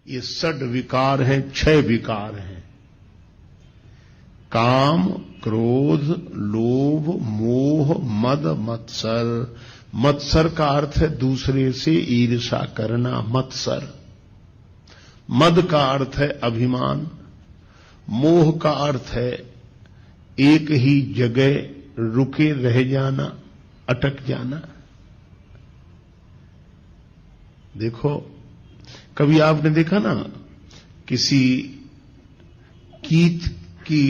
ये षड विकार हैं, 6 विकार हैं। काम, क्रोध, लोभ, मोह, मद, मत्सर। मत्सर का अर्थ है दूसरे से ईर्ष्या करना, मत्सर। मद का अर्थ है अभिमान। मोह का अर्थ है एक ही जगह रुके रह जाना, अटक जाना। देखो, कभी आपने देखा ना, किसी गीत की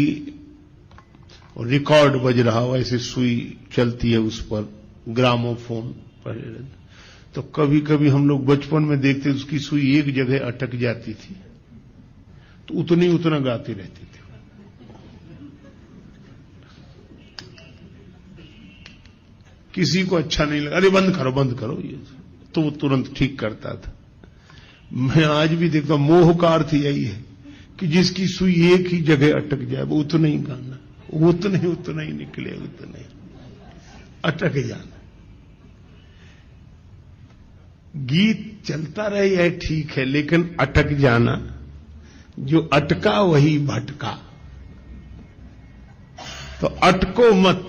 रिकॉर्ड बज रहा हो, ऐसे सुई चलती है उस पर, ग्रामोफोन पर, तो कभी कभी हम लोग बचपन में देखते उसकी सुई एक जगह अटक जाती थी तो उतना गाती रहती थी। किसी को अच्छा नहीं लगा, अरे बंद करो ये, तो वो तुरंत ठीक करता था। मैं आज भी देखता हूं, मोह का अर्थ यही है कि जिसकी सुई एक ही जगह अटक जाए वो उतना ही गाना, उतना ही निकले, उतना ही अटक जाना। गीत चलता रहे है ठीक है, लेकिन अटक जाना, जो अटका वही भटका। तो अटको मत,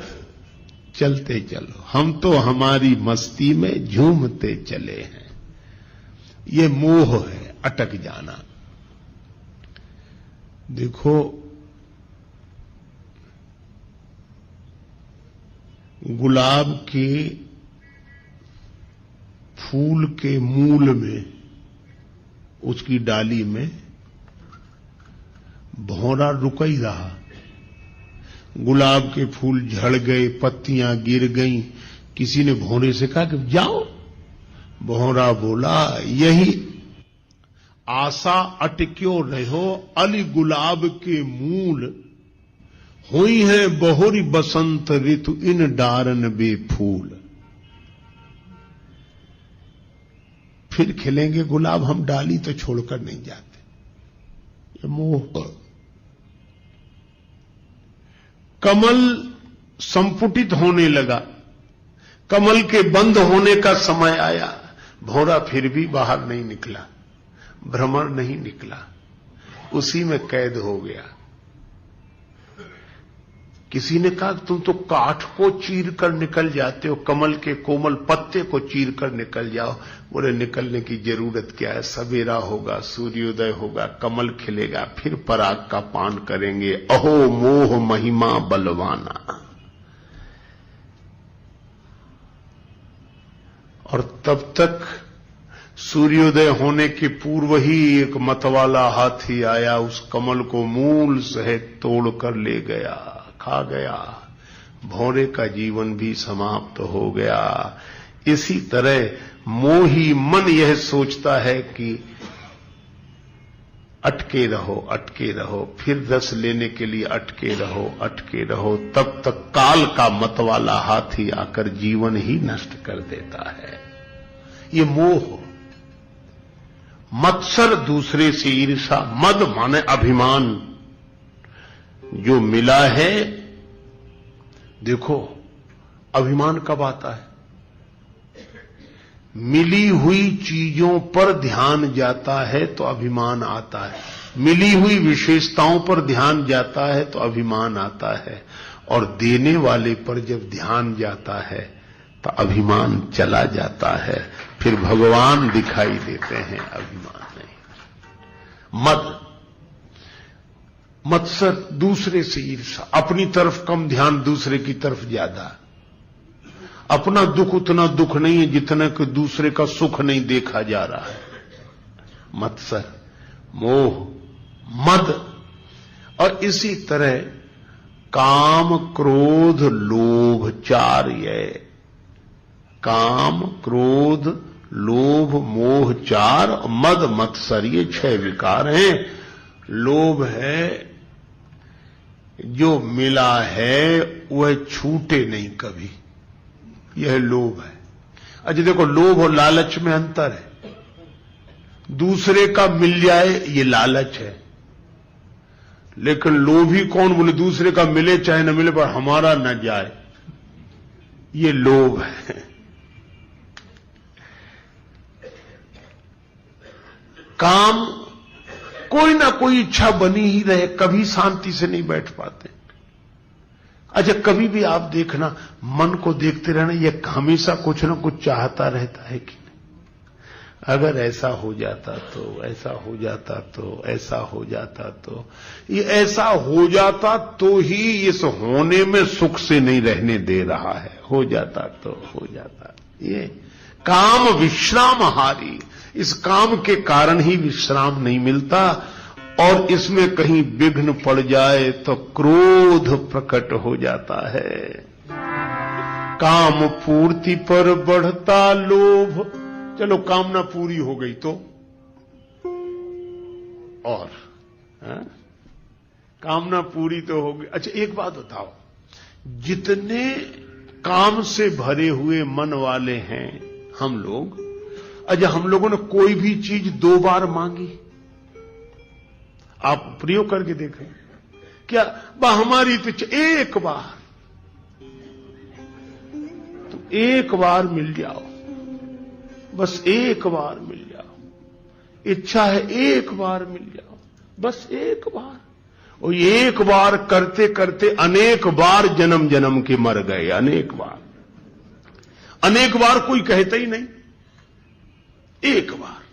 चलते चलो, हम तो हमारी मस्ती में झूमते चले हैं। ये मोह है, अटक जाना। देखो, गुलाब के फूल के मूल में, उसकी डाली में भौरा रुक ही रहा। गुलाब के फूल झड़ गए, पत्तियां गिर गईं, किसी ने भौरे से कहा कि जाओ। भौरा बोला, यही आशा अटक्यो रहो, अली गुलाब के मूल, हुई है बहुरी बसंत ऋतु इन डारन बेफूल। फिर खिलेंगे गुलाब, हम डाली तो छोड़कर नहीं जाते। ये मोह। कमल संपुटित होने लगा, कमल के बंद होने का समय आया, भौरा फिर भी बाहर नहीं निकला, भ्रमर नहीं निकला, उसी में कैद हो गया। किसी ने कहा तुम तो काठ को चीर कर निकल जाते हो, कमल के कोमल पत्ते को चीर कर निकल जाओ। बोले निकलने की जरूरत क्या है, सवेरा होगा, सूर्योदय होगा, कमल खिलेगा, फिर पराग का पान करेंगे। अहो मोह महिमा बलवाना। और तब तक सूर्योदय होने के पूर्व ही एक मतवाला हाथी आया, उस कमल को मूल सहित तोड़कर ले गया, खा गया। भौरे का जीवन भी समाप्त हो गया। इसी तरह मोही मन यह सोचता है कि अटके रहो, फिर रस लेने के लिए अटके रहो, तब तक काल का मतवाला हाथी आकर जीवन ही नष्ट कर देता है। ये मोह। मत्सर दूसरे से ईर्षा, मद माने अभिमान। जो मिला है, देखो अभिमान कब आता है, मिली हुई चीजों पर ध्यान जाता है तो अभिमान आता है, मिली हुई विशेषताओं पर ध्यान जाता है तो अभिमान आता है, और देने वाले पर जब ध्यान जाता है तो अभिमान चला जाता है, फिर भगवान दिखाई देते हैं, अभिमान नहीं। मत्सर दूसरे से ईर्षा, अपनी तरफ कम ध्यान, दूसरे की तरफ ज्यादा। अपना दुख उतना दुख नहीं है जितना कि दूसरे का सुख नहीं देखा जा रहा है। मत्सर, मोह, मद। और इसी तरह काम, क्रोध, लोभ, 4 ये काम, क्रोध, लोभ, मोह 4, मद, मत्सर, ये 6 विकार हैं। लोभ है, जो मिला है वह छूटे नहीं कभी, यह लोभ है। अच्छा देखो, लोभ और लालच में अंतर है। दूसरे का मिल जाए ये लालच है, लेकिन लोभी कौन, बोले दूसरे का मिले चाहे न मिले पर हमारा न जाए, ये लोभ है। काम कोई ना कोई इच्छा बनी ही रहे, कभी शांति से नहीं बैठ पाते। अच्छा, कभी भी आप देखना, मन को देखते रहना, यह हमेशा कुछ ना कुछ चाहता रहता है कि नहीं? अगर ऐसा हो जाता तो, ऐसा हो जाता तो, ऐसा हो जाता तो, ये ऐसा हो जाता तो ही इस होने में सुख से नहीं रहने दे रहा है। हो जाता तो हो जाता। ये काम विश्रामहारी, इस काम के कारण ही विश्राम नहीं मिलता, और इसमें कहीं विघ्न पड़ जाए तो क्रोध प्रकट हो जाता है। काम पूर्ति पर बढ़ता लोभ। चलो कामना पूरी हो गई तो और कामना पूरी तो हो गई। अच्छा, एक बात बताओ, जितने काम से भरे हुए मन वाले हैं हम लोग, अच्छा हम लोगों ने कोई भी चीज 2 बार मांगी? आप प्रयोग करके देखें क्या? हमारी तो एक बार, तो एक बार मिल जाओ, बस एक बार मिल जाओ। इच्छा है एक बार मिल जाओ, बस एक बार। और एक बार करते करते अनेक बार जन्म जन्म के मर गए। अनेक बार, अनेक बार कोई कहता ही नहीं, एक बार।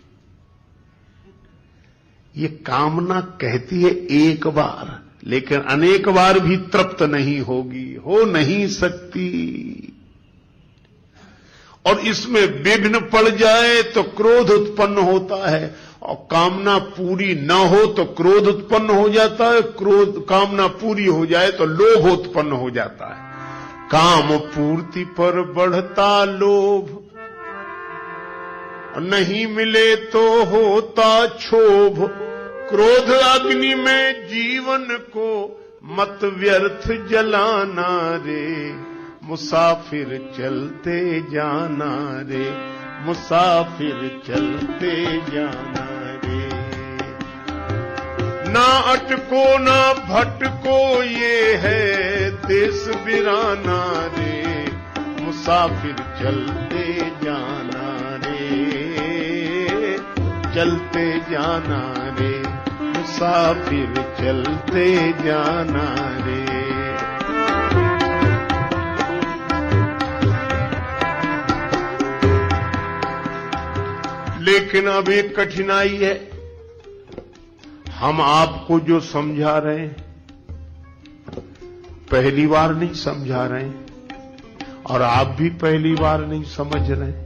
ये कामना कहती है एक बार, लेकिन अनेक बार भी तृप्त नहीं होगी, हो नहीं सकती। और इसमें विघ्न पड़ जाए तो क्रोध उत्पन्न होता है, और कामना पूरी न हो तो क्रोध उत्पन्न हो जाता है, कामना पूरी हो जाए तो लोभ उत्पन्न हो जाता है। काम पूर्ति पर बढ़ता लोभ, नहीं मिले तो होता क्षोभ। क्रोध अग्नि में जीवन को मत व्यर्थ जलाना रे, मुसाफिर चलते जाना रे, मुसाफिर चलते जाना रे। ना अटको ना भटको ये है देश बिराना रे, मुसाफिर चलते जाना रे, चलते जाना रे, मुसाफिर चलते जाना रे। लेकिन अब एक कठिनाई है, हम आपको जो समझा रहे हैं पहली बार नहीं समझा रहे हैं, और आप भी पहली बार नहीं समझ रहे हैं।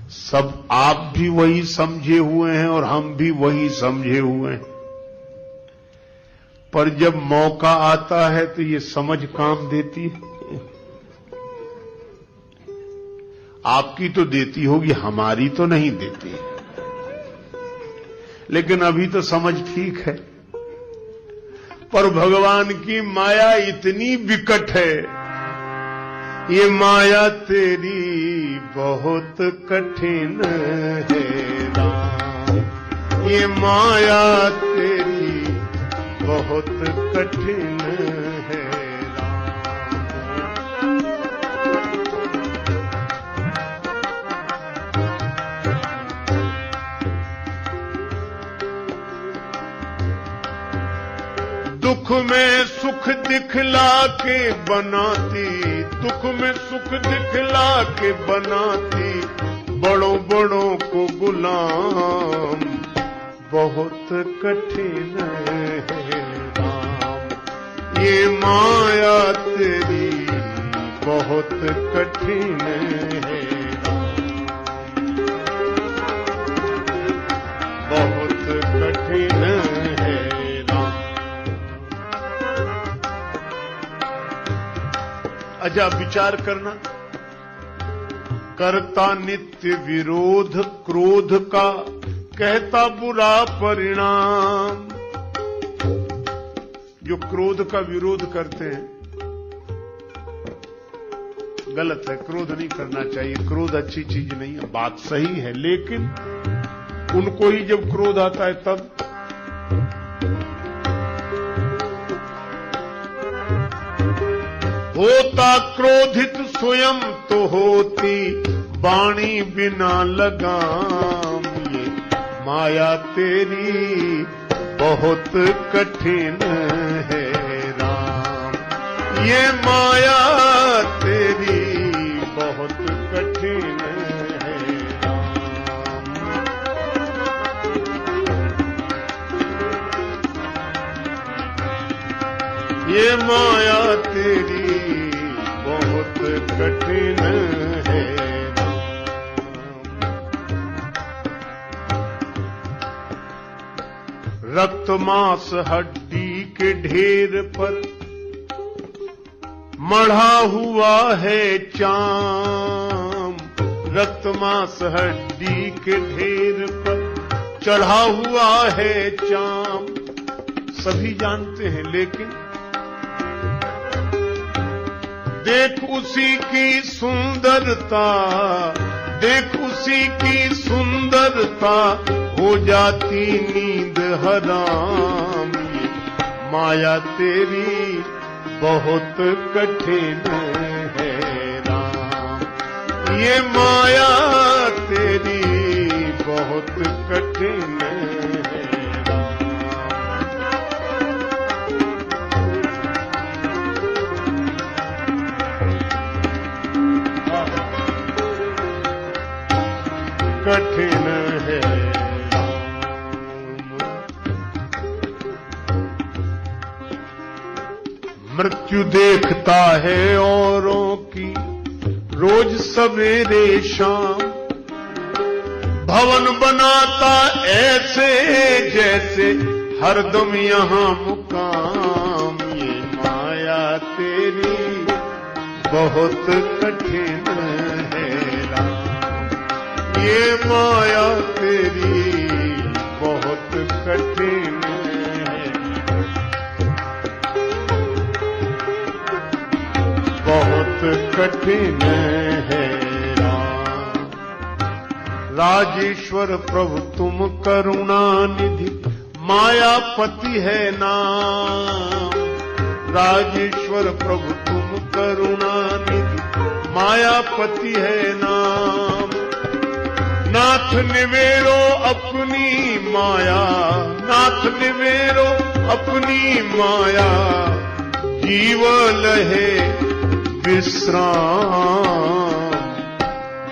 सब आप भी वही समझे हुए हैं और हम भी वही समझे हुए हैं। पर जब मौका आता है तो ये समझ काम देती है। आपकी तो देती होगी, हमारी तो नहीं देती। लेकिन अभी तो समझ ठीक है, पर भगवान की माया इतनी विकट है, ये माया तेरी बहुत कठिन है राम, ये माया तेरी बहुत कठिन है दुख में सुख दिखला के बनाती, दुख में सुख दिखला के बनाती, बड़ों बड़ों को गुलाम बहुत कठिन है राम, ये माया तेरी बहुत कठिन है राम, बहुत कठिन है। अच्छा विचार करना, करता नित्य विरोध क्रोध का, कहता बुरा परिणाम। जो क्रोध का विरोध करते हैं गलत है, क्रोध नहीं करना चाहिए, क्रोध अच्छी चीज नहीं है, बात सही है, लेकिन उनको ही जब क्रोध आता है तब होता क्रोधित स्वयं तो होती वाणी बिना लगाम, ये माया तेरी बहुत कठिन है राम, ये माया तेरी बहुत कठिन है राम। ये माया तेरी बहुत कठिन है राम। रक्त मांस हड्डी के ढेर पर मढ़ा हुआ है चाम, रक्त मांस हड्डी के ढेर पर चढ़ा हुआ है चाम। सभी जानते हैं, लेकिन देख उसी की सुंदरता, देख उसी की सुंदरता, हो जाती नींद हराम। माया तेरी बहुत कठिन है राम, ये माया तेरी बहुत कठिन है राम। कठिन है मृत्यु देखता है औरों की रोज सवेरे शाम, भवन बनाता ऐसे जैसे हरदम यहाँ मुकाम। ये माया तेरी बहुत कठिन है राम, ये माया तेरी बहुत कठिन है, बहुत कठिन है राम। राजेश्वर प्रभु तुम करुणा निधि, मायापति है नाम। राजेश्वर प्रभु तुम करुणा निधि, मायापति है नाम। नाथ निवेरो अपनी माया, नाथ निवेरो अपनी माया, जीव लहे विश्राम।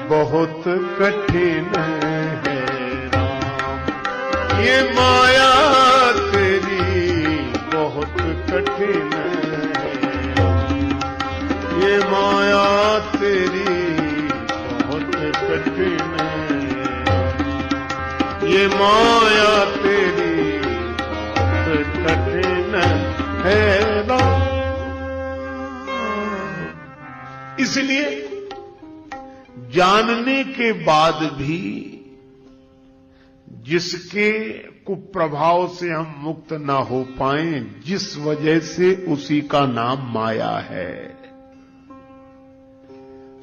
बहुत कठिन है राम, ये माया तेरी बहुत कठिन है, ये माया तेरी बहुत कठिन है, ये माया तेरी बहुत कठिन है राम। इसलिए जानने के बाद भी जिसके कुप्रभाव से हम मुक्त ना हो पाए, जिस वजह से उसी का नाम माया है।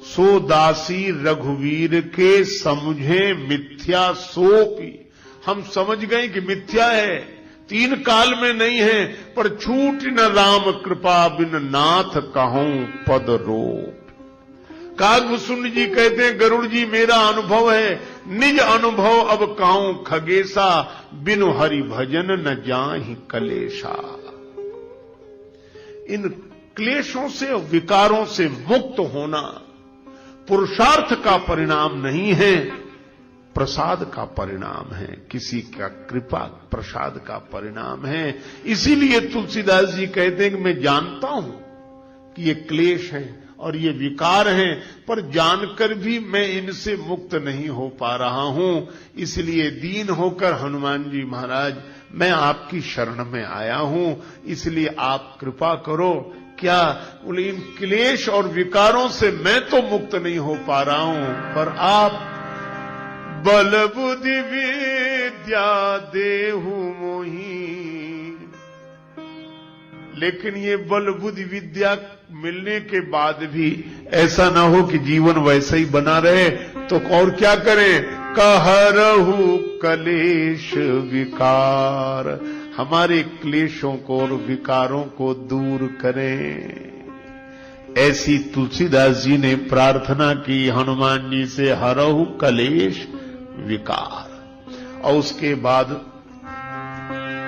सो दासी रघुवीर के समझे मिथ्या सोपी। हम समझ गए कि मिथ्या है, तीन काल में नहीं है, पर छूट न राम कृपा बिन नाथ कहूं पद रोप। कागभूषण जी कहते हैं, गरुड़ जी मेरा अनुभव है, निज अनुभव अब काऊं खगेसा, बिनु हरि भजन न जाहि कलेशा। इन क्लेशों से और विकारों से मुक्त होना पुरुषार्थ का परिणाम नहीं है, प्रसाद का परिणाम है, किसी का कृपा प्रसाद का परिणाम है। इसीलिए तुलसीदास जी कहते हैं कि मैं जानता हूं कि ये क्लेश है और ये विकार हैं, पर जानकर भी मैं इनसे मुक्त नहीं हो पा रहा हूं। इसलिए दीन होकर हनुमान जी महाराज मैं आपकी शरण में आया हूं, इसलिए आप कृपा करो। क्या बोले, इन क्लेश और विकारों से मैं तो मुक्त नहीं हो पा रहा हूं, पर आप बल बुद्धि विद्या देहु मोही। लेकिन ये बल बुद्धि विद्या मिलने के बाद भी ऐसा ना हो कि जीवन वैसा ही बना रहे, तो और क्या करें? कहरहु कलेश विकार, हमारे क्लेशों को और विकारों को दूर करें। ऐसी तुलसीदास जी ने प्रार्थना की हनुमान जी से, हरहु कलेश विकार। और उसके बाद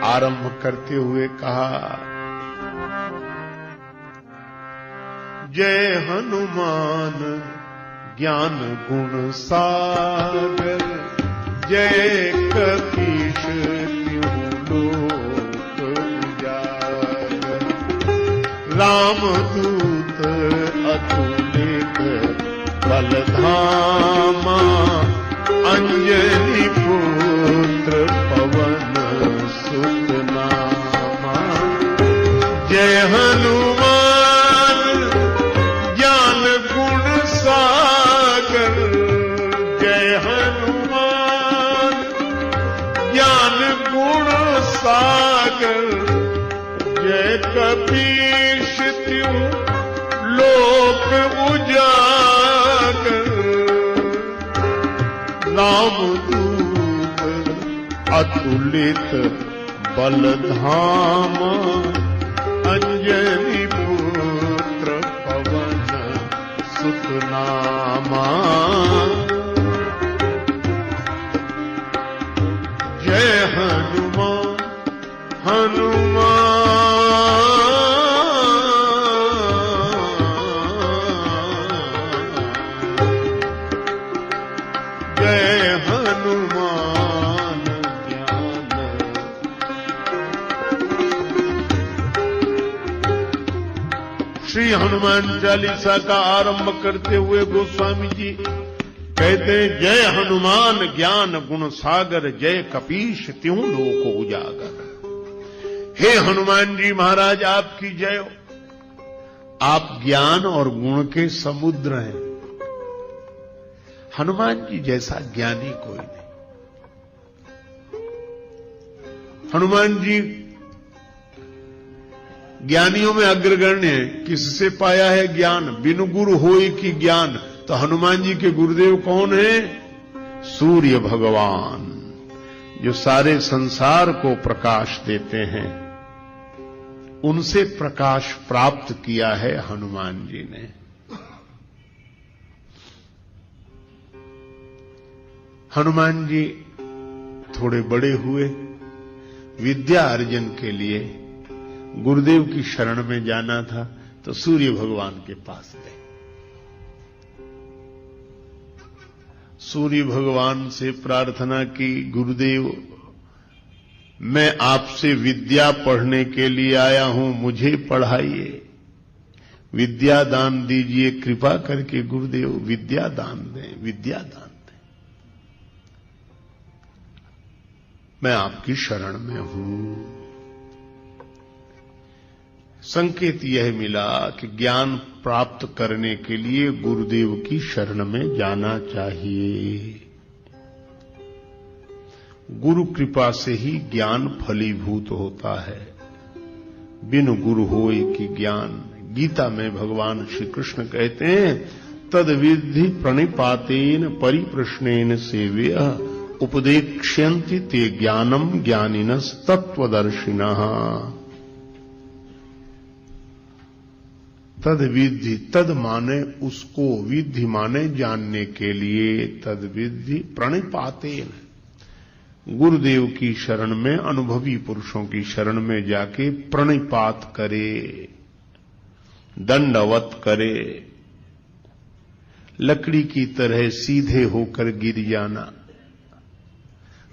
आरंभ करते हुए कहा, जय हनुमान ज्ञान गुण सागर, जय कपीश तिहु लोक उजागर, रामदूत अतुलित बलधामा, अंजनी पुत्र पवन सुत नामा। जय हनुमान ज्ञान गुण सागर, जय हनुमान ज्ञान गुण सागर, जय कपीश तिहु लोक उजागर, रामदूत अतुलित बलधामा, अंजनी पुत्र पवन सुत नामा। जय हनुमान हनुमान श्री हनुमान चालीसा का आरंभ करते हुए गोस्वामी जी कहते हैं, जय हनुमान ज्ञान गुण सागर, जय कपीश तिहु लोक उजागर। हे हनुमान जी महाराज आपकी जय हो। आप ज्ञान और गुण के समुद्र हैं। हनुमान जी जैसा ज्ञानी कोई नहीं। हनुमान जी ज्ञानियों में अग्रगण्य है। किससे पाया है ज्ञान? बिनु गुरु होई की ज्ञान। तो हनुमान जी के गुरुदेव कौन है? सूर्य भगवान, जो सारे संसार को प्रकाश देते हैं। उनसे प्रकाश प्राप्त किया है हनुमान जी ने। हनुमान जी थोड़े बड़े हुए, विद्या अर्जन के लिए गुरुदेव की शरण में जाना था, तो सूर्य भगवान के पास गए। सूर्य भगवान से प्रार्थना की, गुरुदेव मैं आपसे विद्या पढ़ने के लिए आया हूं, मुझे पढ़ाइए, विद्या दान दीजिए, कृपा करके गुरुदेव विद्या दान दें, विद्या दान दें। मैं आपकी शरण में हूं। संकेत यह मिला कि ज्ञान प्राप्त करने के लिए गुरुदेव की शरण में जाना चाहिए। गुरु कृपा से ही ज्ञान फलीभूत होता है। बिनु गुरु होय कि ज्ञान। गीता में भगवान श्री कृष्ण कहते हैं, तद विद्धि प्रणिपातेन परिप्रश्नेन सेव्यः उपदेक्ष्यन्ति ते ज्ञानम ज्ञानिनस् तत्वदर्शिनः। तद विधि, तद माने उसको, विधि माने जानने के लिए, तद विधि प्रणिपातेन, गुरुदेव की शरण में, अनुभवी पुरुषों की शरण में जाके प्रणिपात करे, दंडवत करे। लकड़ी की तरह सीधे होकर गिर जाना।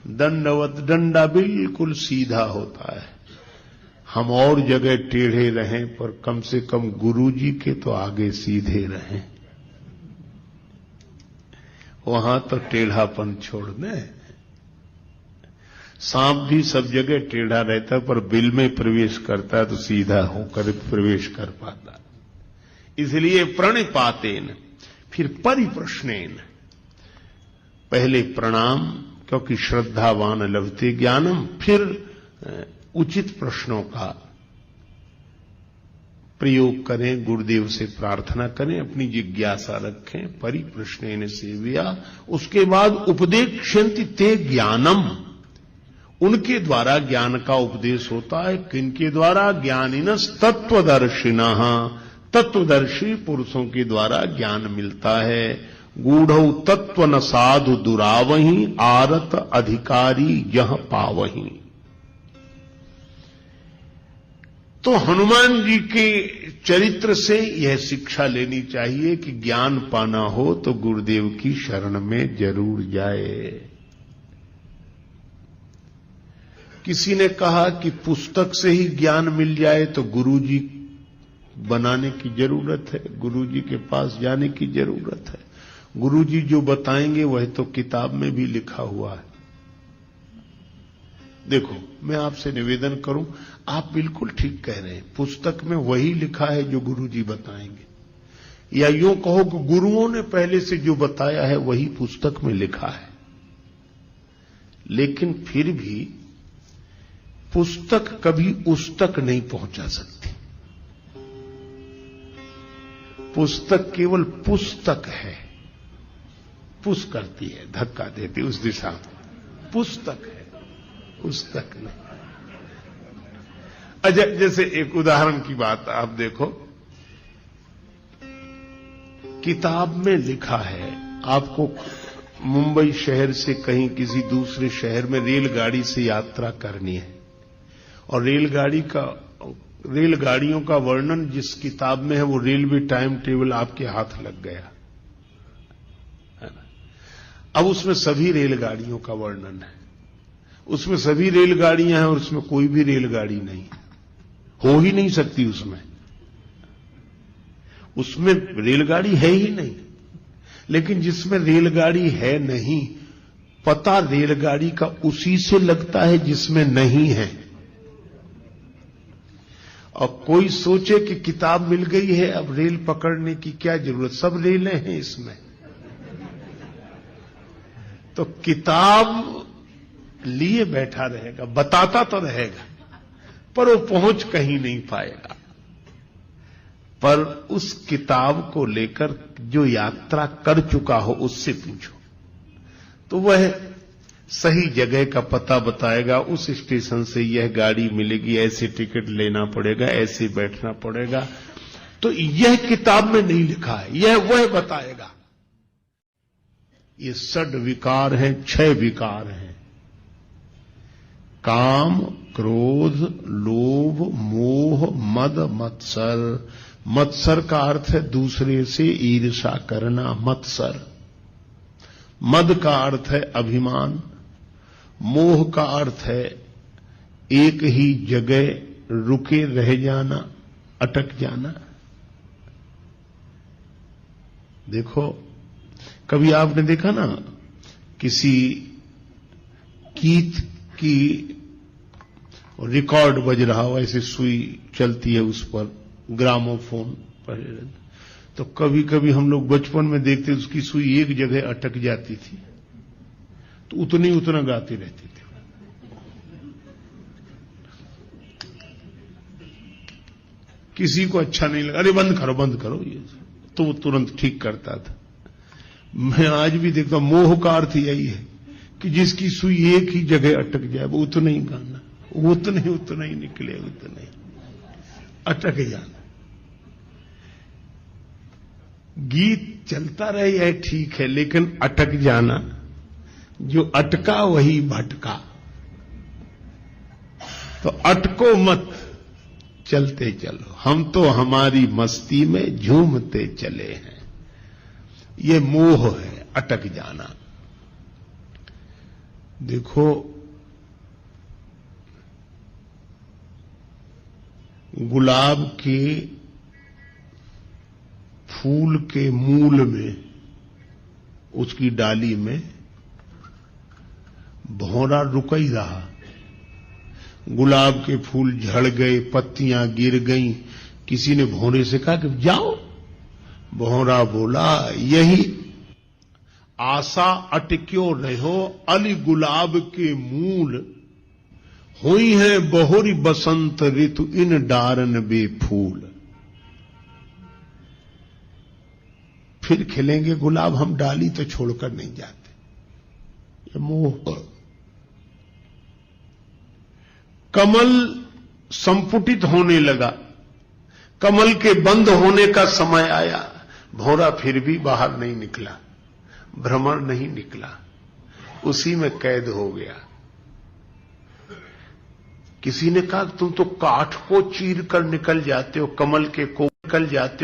दंडवत, डंडा बिल्कुल सीधा होता है। हम और जगह टेढ़े रहें, पर कम से कम गुरुजी के तो आगे सीधे रहें। वहां तो टेढ़ापन छोड़ दें। सांप भी सब जगह टेढ़ा रहता है, पर बिल में प्रवेश करता है तो सीधा होकर प्रवेश कर पाता। इसलिए प्रणिपातेन, फिर परिप्रश्नेन, पहले प्रणाम, क्योंकि श्रद्धावान लभते ज्ञानम, फिर उचित प्रश्नों का प्रयोग करें, गुरुदेव से प्रार्थना करें, अपनी जिज्ञासा रखें। परिप्रश्नेन सेव्या, उसके बाद उपदेक्ष्यन्ति ते ज्ञानम, उनके द्वारा ज्ञान का उपदेश होता है। किनके द्वारा? ज्ञानिनस् तत्वदर्शिनः, तत्वदर्शी पुरुषों के द्वारा ज्ञान मिलता है। गूढ़ौ तत्व न साधु दुरावही, आरत अधिकारी यह पावही। तो हनुमान जी के चरित्र से यह शिक्षा लेनी चाहिए कि ज्ञान पाना हो तो गुरुदेव की शरण में जरूर जाए। किसी ने कहा कि पुस्तक से ही ज्ञान मिल जाए तो गुरुजी बनाने की जरूरत है, गुरुजी के पास जाने की जरूरत है। गुरुजी जो बताएंगे वह तो किताब में भी लिखा हुआ है। देखो, मैं आपसे निवेदन करूं, आप बिल्कुल ठीक कह रहे हैं, पुस्तक में वही लिखा है जो गुरुजी बताएंगे, या यूं कहो कि गुरुओं ने पहले से जो बताया है वही पुस्तक में लिखा है। लेकिन फिर भी पुस्तक कभी उस तक नहीं पहुंचा सकती। पुस्तक केवल पुस्तक है, पुश करती है, धक्का देती उस दिशा में, पुस्तक है, पुस्तक नहीं। अच्छा, जैसे एक उदाहरण की बात आप देखो, किताब में लिखा है आपको मुंबई शहर से कहीं किसी दूसरे शहर में रेलगाड़ी से यात्रा करनी है, और रेलगाड़ियों का वर्णन जिस किताब में है वो रेलवे टाइम टेबल आपके हाथ लग गया है ना। अब उसमें सभी रेलगाड़ियों का वर्णन है, उसमें सभी रेलगाड़ियां हैं और उसमें कोई भी रेलगाड़ी नहीं, हो ही नहीं सकती उसमें रेलगाड़ी है ही नहीं। लेकिन जिसमें रेलगाड़ी है नहीं, पता रेलगाड़ी का उसी से लगता है जिसमें नहीं है। और कोई सोचे कि किताब मिल गई है, अब रेल पकड़ने की क्या जरूरत, सब रेलें हैं इसमें। तो किताब लिए बैठा रहेगा, बताता तो रहेगा, पर वो पहुंच कहीं नहीं पाएगा। पर उस किताब को लेकर जो यात्रा कर चुका हो उससे पूछो, तो वह सही जगह का पता बताएगा। उस स्टेशन से यह गाड़ी मिलेगी, ऐसे टिकट लेना पड़ेगा, ऐसे बैठना पड़ेगा। तो यह किताब में नहीं लिखा है, यह वह बताएगा। ये 6 विकार हैं, 6 विकार हैं, काम, क्रोध, लोभ, मोह, मद, मत्सर। मत्सर का अर्थ है दूसरे से ईर्ष्या करना, मत्सर। मद का अर्थ है अभिमान। मोह का अर्थ है एक ही जगह रुके रह जाना, अटक जाना। देखो, कभी आपने देखा ना, किसी गीत की रिकॉर्ड बज रहा हो, ऐसे सुई चलती है उस पर, ग्रामोफोन पर, तो कभी कभी हम लोग बचपन में देखते उसकी सुई एक जगह अटक जाती थी तो उतना गाती रहती थी। किसी को अच्छा नहीं लगा, अरे बंद करो ये, तो वो तुरंत ठीक करता था। मैं आज भी देखता हूं, मोह का अर्थ यही है कि जिसकी सुई एक ही जगह अटक जाए वो उतना ही गाना, उतना ही निकले, उतना ही अटक जाना। गीत चलता रहे यह ठीक है, लेकिन अटक जाना, जो अटका वही भटका। तो अटको मत, चलते चलो, हम तो हमारी मस्ती में झूमते चले हैं। ये मोह है, अटक जाना। देखो, गुलाब के फूल के मूल में, उसकी डाली में भौरा रुक ही रहा। गुलाब के फूल झड़ गए, पत्तियां गिर गईं, किसी ने भौरे से कहा कि जाओ। भौरा बोला, यही आशा अटक्यो रहो, अली गुलाब के मूल, हुई है बहुरी बसंत ऋतु, इन डारन बेफूल। फिर खिलेंगे गुलाब, हम डाली तो छोड़कर नहीं जाते। ये मोह। कमल संपुटित होने लगा, कमल के बंद होने का समय आया, भौरा फिर भी बाहर नहीं निकला, भ्रमर नहीं निकला, उसी में कैद हो गया। किसी ने कहा तुम तो काठ को चीर कर निकल जाते हो, कमल के को निकल जाते हो।